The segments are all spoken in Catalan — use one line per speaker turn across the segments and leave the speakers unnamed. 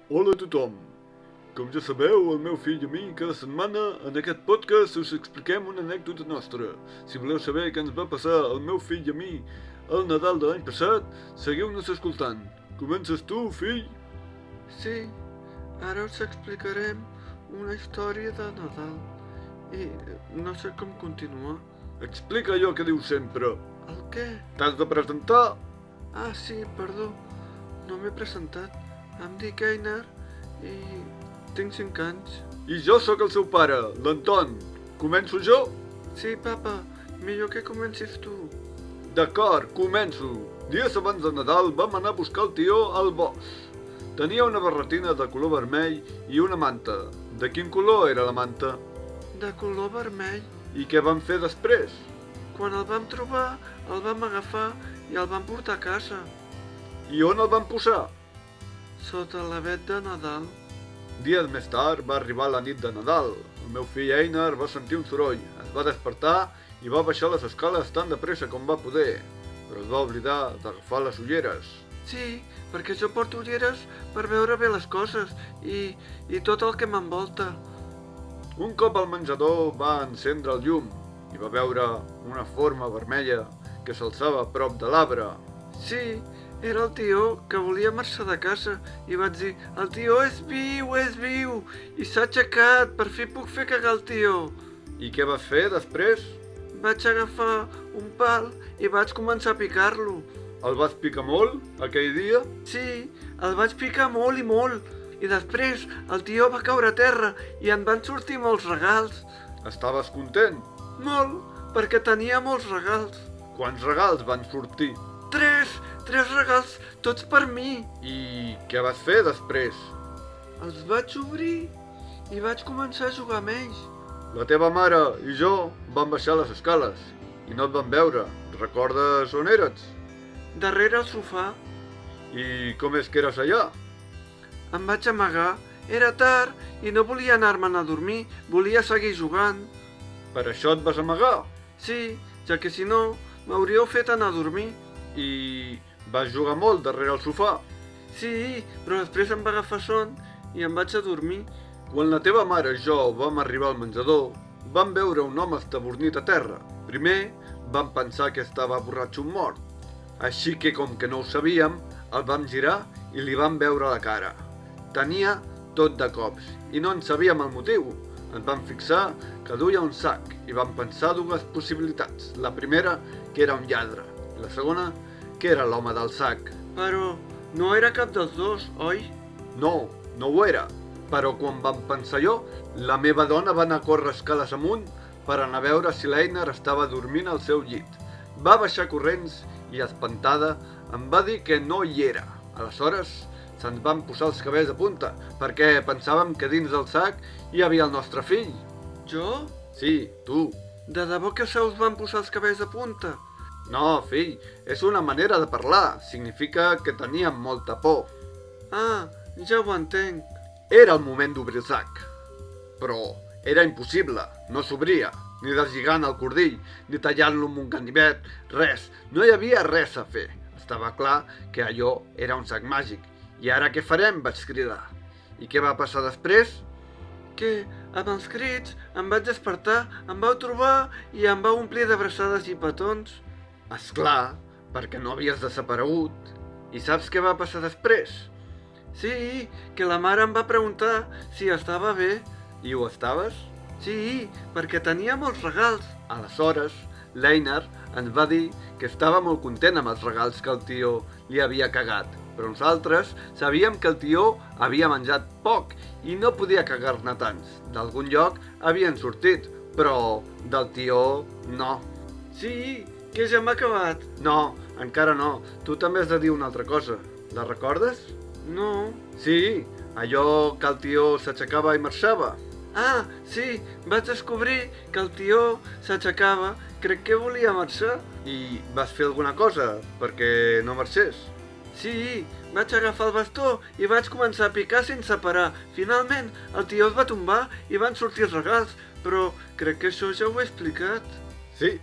Hola a tothom! Com ja sabeu, el meu fill i a mi, cada setmana, en aquest podcast us expliquem una anècdota nostra. Si voleu saber què ens va passar al meu fill i a mi el Nadal de l'any passat, seguiu-nos escoltant. Comences tu, fill?
Sí, ara us explicarem una història de Nadal i no sé com continuar.
Explica allò que dius sempre.
El què?
T'has de presentar?
Ah, sí, perdó, no m'he presentat. Em dic Einar i tinc 5 anys.
I jo sóc el seu pare, l'Anton. Començo jo?
Sí, papa, millor que comencis tu.
D'acord, començo. Dies abans de Nadal vam anar a buscar el tió al bosc. Tenia una barretina de color vermell i una manta. De quin color era la manta?
De color vermell.
I què vam fer després?
Quan el vam trobar, el vam agafar i el vam portar a casa,
I on el vam posar?
sota l'avet de Nadal.
Dies més tard va arribar la nit de Nadal. El meu fill Einar va sentir un soroll, es va despertar i va baixar les escales tan de pressa com va poder, però es va oblidar d'agafar les ulleres.
Sí, perquè jo porto ulleres per veure bé les coses i tot el que m'envolta.
Un cop al menjador va encendre el llum i va veure una forma vermella que s'alçava a prop de l'arbre.
Sí, era el tió que volia marxar de casa i vaig dir: el tió és viu, i s'ha aixecat, per fi puc fer cagar el tió.
I què vas fer després?
Vaig agafar un pal i vaig començar a picar-lo.
El vas picar molt, aquell dia?
Sí, el vaig picar molt i molt, i després el tió va caure a terra i en van sortir molts regals.
Estaves content?
Molt, perquè tenia molts regals.
Quants regals van sortir?
Tres regals, tots per mi.
I què vas fer després?
Els vaig obrir i vaig començar a jugar amb ells.
La teva mare i jo vam baixar les escales i no et vam veure. Recordes on eres?
Darrere el sofà.
I com és que eres allà?
Em vaig amagar. Era tard i no volia anar-me'n a dormir, volia seguir jugant.
Per això et vas amagar?
Sí, ja que si no, m'hauríeu fet anar a dormir.
I vas jugar molt darrere el sofà?
Sí, però després em va agafar son i em vaig a dormir.
Quan la teva mare i jo vam arribar al menjador, vam veure un home estabornit a terra. Primer, vam pensar que estava borratxo mort. Així que, com que no ho sabíem, el vam girar i li vam veure la cara. Tenia tot de cops i no en sabíem el motiu. Ens vam fixar que duia un sac i vam pensar dues possibilitats. La primera, que era un lladre, i la segona, que era l'home del sac.
Però no era cap dels dos, oi?
No, no ho era. Però quan vam pensar jo, la meva dona va anar a córrer escales amunt per anar a veure si l'Einar estava dormint al seu llit. Va baixar corrents i, espantada, em va dir que no hi era. Aleshores, se'ns van posar els cabells a punta, perquè pensàvem que dins del sac hi havia el nostre fill.
Jo?
Sí, tu.
De debò que se us van posar els cabells a punta?
No, fill, és una manera de parlar. Significa que teníem molta por.
Ah, ja ho entenc.
Era el moment d'obrir el sac. Però era impossible, no s'obria, ni deslligant el cordill, ni tallant-lo amb un ganivet, res, no hi havia res a fer. Estava clar que allò era un sac màgic. I ara què farem? Vaig cridar. I què va passar després?
Que, amb els crits, em vaig despertar, em vau trobar i em vau omplir d'abraçades i petons.
Esclar, perquè no havies desaparegut. I saps què va passar després?
Sí, que la mare em va preguntar si estava bé.
I ho estaves?
Sí, perquè tenia molts regals.
Aleshores, l'Einar ens va dir que estava molt content amb els regals que el tió li havia cagat, però nosaltres sabíem que el tió havia menjat poc i no podia cagar-ne tants. D'algun lloc havien sortit, però del tió no.
Sí, que ja m'ha acabat.
No, encara no. Tu també has de dir una altra cosa. La recordes?
No.
Sí, allò que el tió s'aixecava i marxava.
Ah, sí, vaig descobrir que el tió s'aixecava, crec que volia marxar.
I vas fer alguna cosa perquè no marxés?
Sí, vaig agafar el bastó i vaig començar a picar sense parar. Finalment, el tió es va tombar i van sortir els regals, però crec que això ja ho he explicat.
Sí,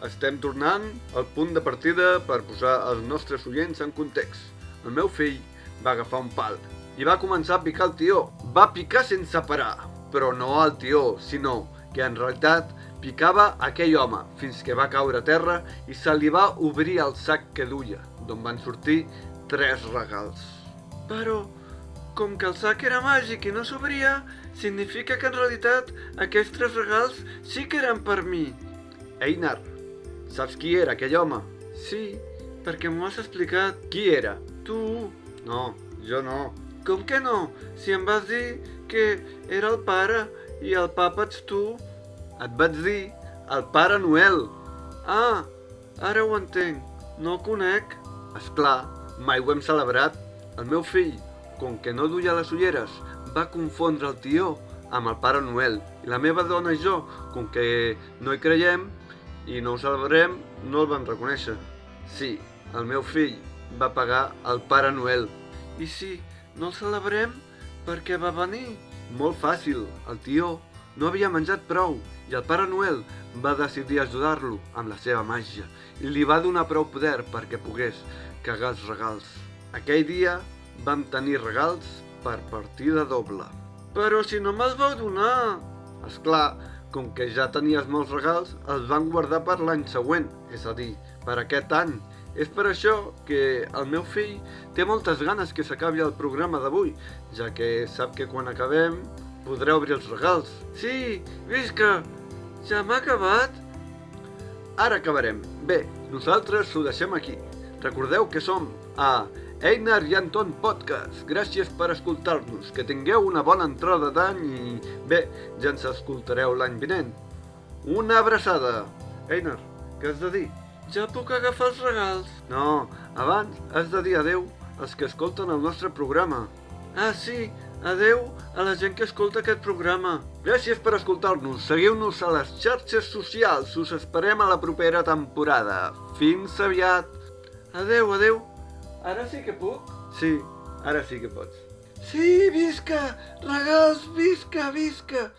estem tornant al punt de partida per posar els nostres oients en context. El meu fill va agafar un pal i va començar a picar el tió. Va picar sense parar, però no el tió, sinó que en realitat picava aquell home fins que va caure a terra i se li va obrir el sac que duia, d'on van sortir 3 regals.
Però, com que el sac era màgic i no s'obria, significa que en realitat aquests 3 regals sí que eren per mi.
Einar, saps qui era aquell home?
Sí, perquè m'ho has explicat.
Qui era?
Tu,
No, jo no.
com que no? Si em vas dir que era el pare i el papa ets tu.
Et vaig dir el Pare Noel.
Ah, ara ho entenc. No el conec.
Esclar, mai ho hem celebrat. El meu fill, com que no duia les ulleres, va confondre el tió amb el Pare Noel. I la meva dona i jo, com que no hi creiem i no ho celebrem, no el vam reconèixer. Sí, el meu fill va pagar el Pare Noel.
I si no el celebrem, per què va venir?
Molt fàcil, el tió no havia menjat prou i el Pare Noel va decidir ajudar-lo amb la seva màgia i li va donar prou poder perquè pogués cagar els regals. Aquell dia vam tenir regals per partida doble.
Però si no me'ls vau donar.
Esclar, com que ja tenies molts regals, els van guardar per l'any següent, és a dir, per aquest any. És per això que el meu fill té moltes ganes que s'acabi el programa d'avui, ja que sap que quan acabem podrà obrir els regals.
Sí, visca! Ja m'ha acabat?
Ara acabarem. Bé, nosaltres ho deixem aquí. Recordeu que som a Einar i Anton Podcast. Gràcies per escoltar-nos. Que tingueu una bona entrada d'any i bé, ja ens escoltareu l'any vinent. Una abraçada. Einar, què has de dir?
Ja puc agafar els regals?
No, abans has de dir adeu als que escolten el nostre programa.
Ah, sí, adeu a la gent que escolta aquest programa.
Gràcies per escoltar-nos. Seguiu-nos a les xarxes socials. Us esperem a la propera temporada. Fins aviat.
Adeu, adeu. Ara sí que puc?
Sí, ara sí que pots.
Sí, visca! Regals, visca, visca!